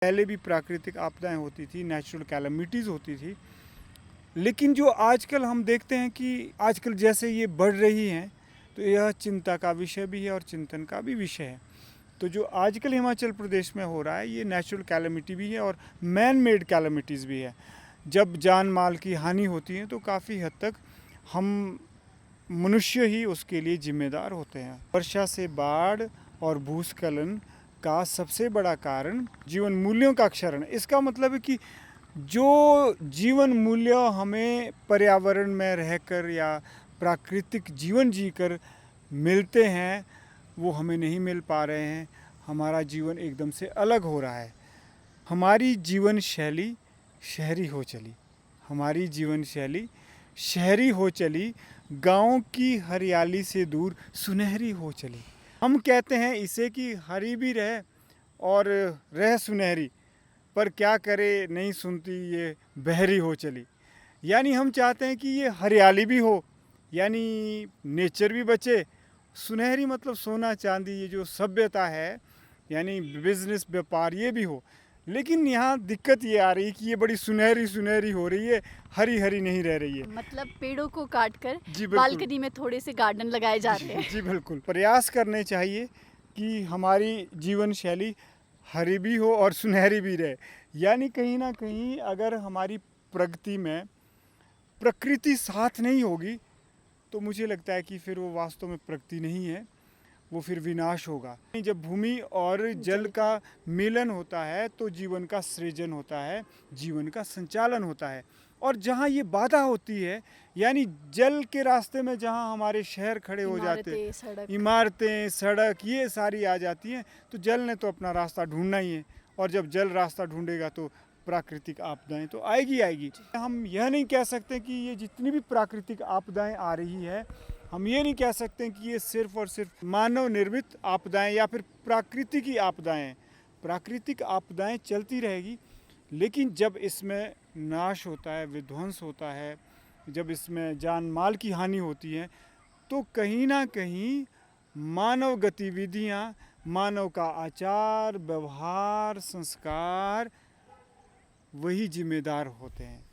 पहले भी प्राकृतिक आपदाएं होती थी, नेचुरल कैलामिटीज़ होती थी, लेकिन जो आजकल हम देखते हैं कि आजकल जैसे ये बढ़ रही हैं, तो यह चिंता का विषय भी है और चिंतन का भी विषय है। तो जो आजकल हिमाचल प्रदेश में हो रहा है, ये नेचुरल कैलामिटी भी है और मैन मेड कैलामिटीज़ भी है। जब जान माल की हानि होती है तो काफ़ी हद तक हम मनुष्य ही उसके लिए जिम्मेदार होते हैं। वर्षा से बाढ़ और भूस्खलन का सबसे बड़ा कारण जीवन मूल्यों का क्षरण। इसका मतलब है कि जो जीवन मूल्य हमें पर्यावरण में रहकर या प्राकृतिक जीवन जीकर मिलते हैं, वो हमें नहीं मिल पा रहे हैं। हमारा जीवन एकदम से अलग हो रहा है। हमारी जीवन शैली शहरी हो चली, हमारी जीवन शैली शहरी हो चली, गाँव की हरियाली से दूर सुनहरी हो चली। हम कहते हैं इसे कि हरी भी रहे और रह सुनहरी, पर क्या करे नहीं सुनती ये बहरी हो चली। यानी हम चाहते हैं कि ये हरियाली भी हो, यानी नेचर भी बचे, सुनहरी मतलब सोना चांदी, ये जो सभ्यता है यानी बिजनेस व्यापार ये भी हो। लेकिन यहाँ दिक्कत ये आ रही है कि ये बड़ी सुनहरी सुनहरी हो रही है, हरी हरी नहीं रह रही है। मतलब पेड़ों को काट कर जी बिल्कुल, बालकनी में थोड़े से गार्डन लगाए जा रहे हैं। जी बिल्कुल। प्रयास करने चाहिए कि हमारी जीवन शैली हरी भी हो और सुनहरी भी रहे। यानी कहीं ना कहीं अगर हमारी प्रगति में प्रकृति साथ नहीं होगी तो मुझे लगता है कि फिर वो वास्तव में प्रगति नहीं है, वो फिर विनाश होगा। जब भूमि और जल का मिलन होता है तो जीवन का सृजन होता है, जीवन का संचालन होता है। और जहाँ ये बाधा होती है, यानी जल के रास्ते में जहाँ हमारे शहर खड़े हो जाते, इमारतें सड़क ये सारी आ जाती हैं, तो जल ने तो अपना रास्ता ढूंढना ही है। और जब जल रास्ता ढूंढेगा तो प्राकृतिक आपदाएं तो आएगी आएगी। हम यह नहीं कह सकते कि ये जितनी भी प्राकृतिक आपदाएं आ रही है, हम ये नहीं कह सकते कि ये सिर्फ और सिर्फ मानव निर्मित आपदाएं या फिर प्राकृतिक ही आपदाएं। प्राकृतिक आपदाएं चलती रहेगी, लेकिन जब इसमें नाश होता है, विध्वंस होता है, जब इसमें जान माल की हानि होती है, तो कहीं ना कहीं मानव गतिविधियां, मानव का आचार व्यवहार संस्कार वही जिम्मेदार होते हैं।